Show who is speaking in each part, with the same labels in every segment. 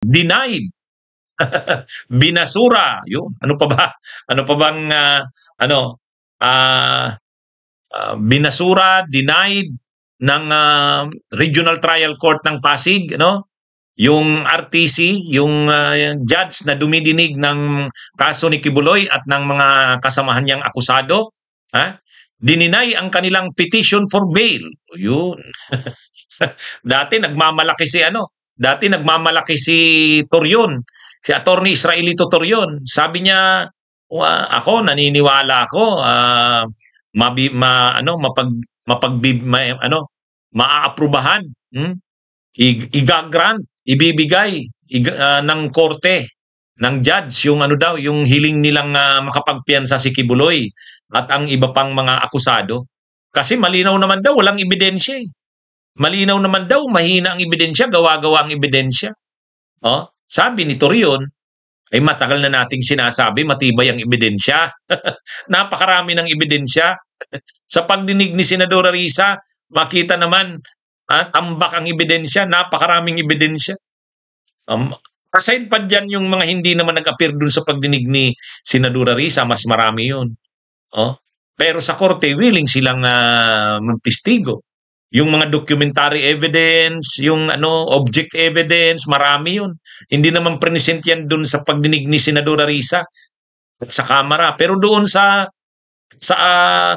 Speaker 1: denied, binasura, yun. Ano pa ba? Ano pa bang ano ah binasura, denied ng Regional Trial Court ng Pasig, no? Yung RTC, yung judge na dumidinig ng kaso ni Kibuloy at ng mga kasamahan niyang akusado, ha? Dininay ang kanilang petition for bail. Yun. Dati nagmamalaki si Torion, si Attorney Israelito Torion. Sabi niya, ako naniniwala ako maaaprubahan, igagrant, ibibigay ng korte ng judge yung yung hiling nilang makapagpiyansa si Kibuloy at ang iba pang mga akusado. Kasi malinaw naman daw walang ebidensya. Malinaw naman daw mahina ang ebidensya, gawa-gawa ang ebidensya. Sabi ni Torion, ay matagal na nating sinasabi matibay ang ebidensya. Napakarami ng ebidensya. Sa pagdinig ni Senadora Risa, makita naman tambak ang ebidensya, napakaraming ebidensya. Aside pa dyan yung mga hindi naman nag-appear dun sa pagdinig ni Senadora Risa, mas marami yun. Pero sa korte, willing silang magtistigo. Yung mga documentary evidence, yung object evidence, marami yun. Hindi naman present yan dun sa pagdinig ni Senadora Risa at sa Kamara. Pero doon sa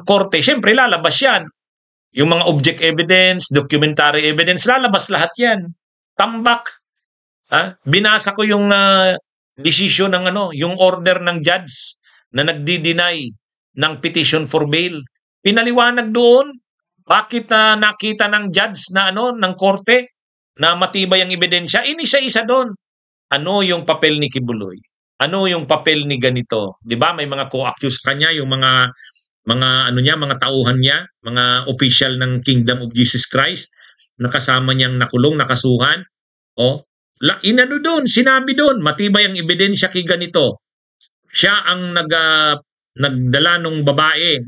Speaker 1: korte, syempre lalabas yan. Yung mga object evidence, documentary evidence, lalabas lahat yan. Tambak. Binasa ko yung decision ng yung order ng judge na nagdi-deny ng petition for bail. Pinaliwanag doon bakit nakita ng judge na ng korte na matibay ang ebidensya. Inisa-isa doon. Ano yung papel ni Kibuloy? Ano yung papel ni ganito? 'Di ba? May mga co-accused kanya, yung mga mga tauhan niya, mga official ng Kingdom of Jesus Christ na kasama niyang nakulong, nakasuhan. Doon, sinabi doon, matibay ang ebidensya kay ganito. Siya ang nagdala nung babae.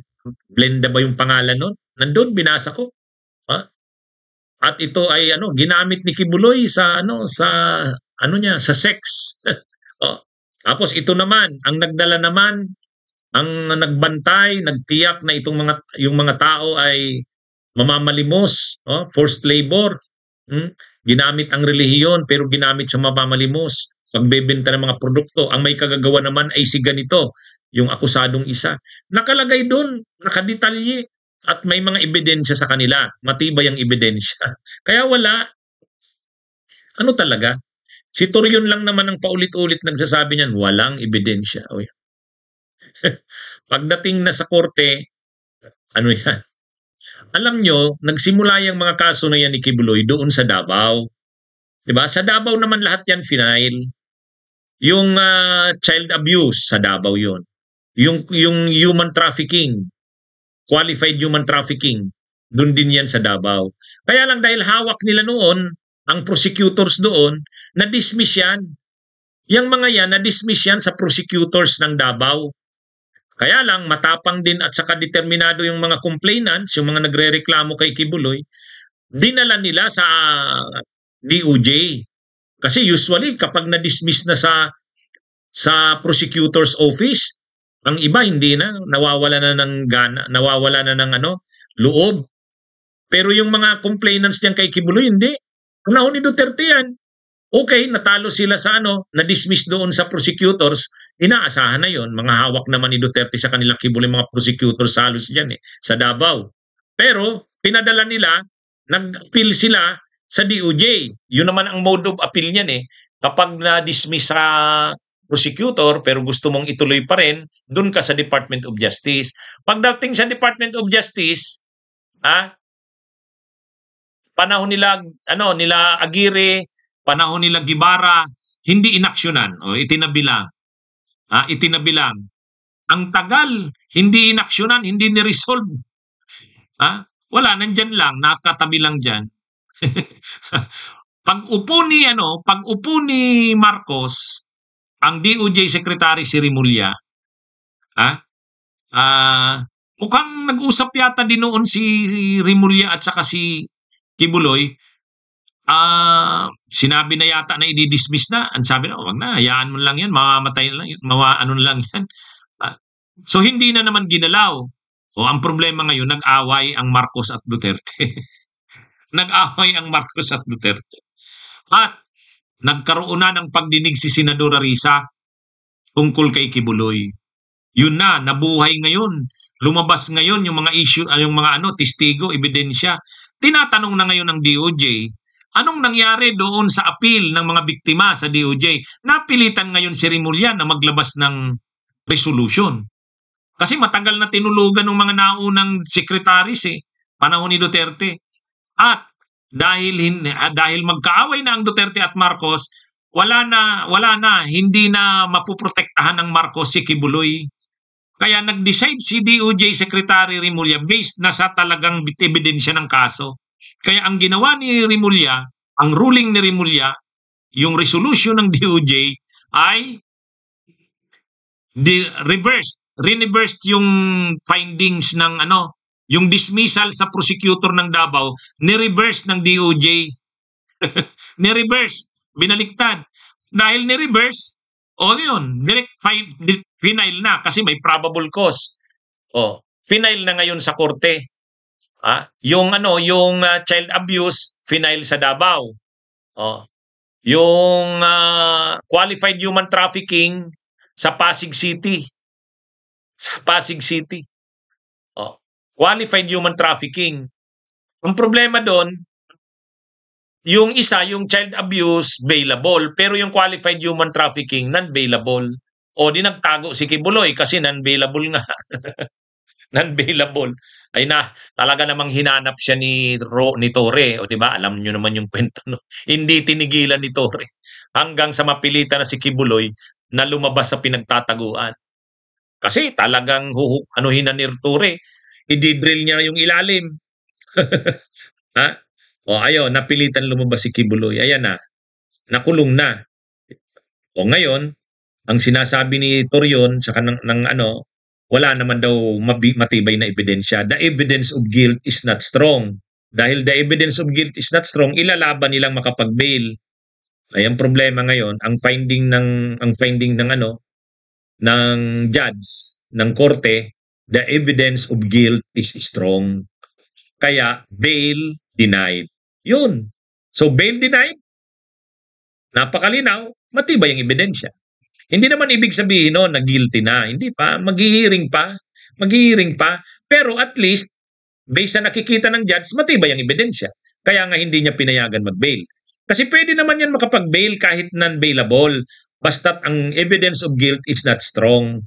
Speaker 1: Glenda ba yung pangalan nun? Nandun, binasa ko. At ito ay ginamit ni Kibuloy sa sa sex. Tapos ito naman, ang nagdala naman, ang nagbantay, nagtiyak na yung mga tao ay mamamalimos, forced labor. Ginamit ang relihiyon pero ginamit sa mamamalimos, pagbebenta ng mga produkto. Ang may kagagawa naman ay si ganito, yung akusadong isa. Nakalagay doon, nakadetalye, at may mga ebidensya sa kanila. Matibay ang ebidensya. Kaya wala. Ano talaga? Si Torion lang naman ang paulit-ulit nagsasabi niyan, walang ebidensya. Pagdating na sa korte, ano yan? Alam nyo, nagsimula yung mga kaso na yan ni Kibuloy doon sa Davao. Diba? Sa Davao naman lahat yan final. Yung child abuse, sa Davao yun. Yung human trafficking, qualified human trafficking, doon din yan sa Davao. Kaya lang dahil hawak nila noon, ang prosecutors doon, na-dismiss yan. Yung mga yan, na-dismiss yan sa prosecutors ng Davao. Kaya lang, matapang din at saka determinado yung mga complainants, yung mga nagre-reklamo kay Kibuloy, dinala nila sa DOJ. Kasi usually, kapag na-dismiss na sa prosecutor's office, ang iba hindi na, nawawala na ng gana, nawawala na ng loob. Pero yung mga complainants diyan kay Kibuloy, hindi. Panahon ni Duterte yan. Okay, natalo sila sa na-dismiss doon sa prosecutors, inaasahan na yon. Mga hawak naman ni Duterte sa kanilang Kibuloy, mga prosecutors halos diyan sa Davao. Pero pinadala nila, nag-appeal sila sa DOJ. Yun naman ang mode of appeal niyan Kapag na-dismiss sa prosecutor pero gusto mong ituloy pa rin, doon ka sa Department of Justice. Pagdating sa Department of Justice, panahon nila nila Aguirre, panahon nila Guevara, hindi inaksyonan o itinabilang. Itinabilang. Ang tagal, hindi inaksyonan, hindi ni-resolve. Wala, nandyan lang, nakatabi lang dyan. Pag-upo ni Marcos, ang DOJ Secretary si Rimulya, mukhang nag-usap yata din noon si Rimulya at saka si Kibuloy. sinabi na yata na i-dismiss na. Ang sabi na, wag na, hayaan mo lang yan, mamamatay na lang, ano na lang yan. So hindi na naman ginalaw. O ang problema ngayon, nag-away ang Marcos at Duterte. Nag-away ang Marcos at Duterte. At nagkaroon na ng pagdinig si Senadora Risa tungkol kay Kibuloy. Yun na, nabuhay ngayon. Lumabas ngayon yung mga issue, yung mga testigo, ebidensya. Tinatanong na ngayon ng DOJ, anong nangyari doon sa appeal ng mga biktima sa DOJ? Napilitan ngayon si Remulla na maglabas ng resolution. Kasi matagal na tinulugan ng mga naunang secretaries panahon ni Duterte. At dahil magkaaway na ang Duterte at Marcos, wala na, hindi na mapuprotektahan ng Marcos si Kibuloy. Kaya nag-decide si DOJ Secretary Remulla based na sa talagang ebidensya ng kaso. Kaya ang ginawa ni Remulla, ang ruling ni Remulla, yung resolution ng DOJ ay reversed yung findings ng yung dismissal sa prosecutor ng Davao, ni-reverse ng DOJ. Ni-reverse, binaliktad. Dahil ni-reverse, yun, direct final na kasi may probable cause. Final na ngayon sa korte. Yung child abuse, final sa Davao. Yung qualified human trafficking sa Pasig City. Sa Pasig City. Qualified human trafficking. Ang problema doon, yung isa, yung child abuse, bailable. Pero yung qualified human trafficking, non-bailable. Di nagtago si Kibuloy kasi non-bailable nga. Non-bailable. Ay talaga namang hinanap siya ni Torre. Diba? Alam nyo naman yung kwento. No? Hindi tinigilan ni Torre. Hanggang sa mapilitan na si Kibuloy na lumabas sa pinagtataguan. Kasi talagang anuhin na ni Torre. I-drill niya yung ilalim. Ayun, napilitan lumabas si Kibuloy. Ayan na. Nakulong na. Ngayon, ang sinasabi ni Torion sa wala naman daw matibay na ebidensya. The evidence of guilt is not strong. Dahil the evidence of guilt is not strong, ilalaban nilang makapag-bail. Ay ang problema ngayon, ang finding ng ng judge ng korte, the evidence of guilt is strong. Kaya bail denied. Yun. So bail denied, napakalinaw, matibay ang ebidensya. Hindi naman ibig sabihin na guilty na. Hindi pa. Maghihiring pa. Pero at least, based sa nakikita ng judge, matibay ang ebidensya. Kaya nga hindi niya pinayagan mag-bail. Kasi pwede naman yan makapag-bail kahit non-bailable. Basta't ang evidence of guilt is not strong.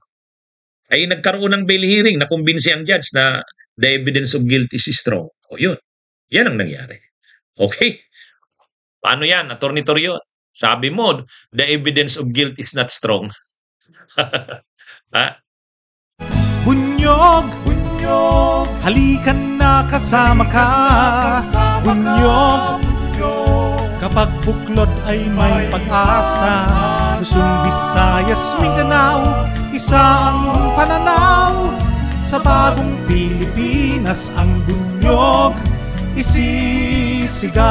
Speaker 1: Ay nagkaroon ng bail hearing na kumbinsi ang judge na the evidence of guilt is strong. Yun. Yan ang nangyari. Okay? Paano yan, Attorney Torion? Sabi mo, the evidence of guilt is not strong.
Speaker 2: Bunyog, halikan na kasama ka. Bunyog, kapag buklod ay may pag-asa. Luzon, Visayas, Mindanao, isa ang pananaw. Sa bagong Pilipinas ang bunyog isisigaw.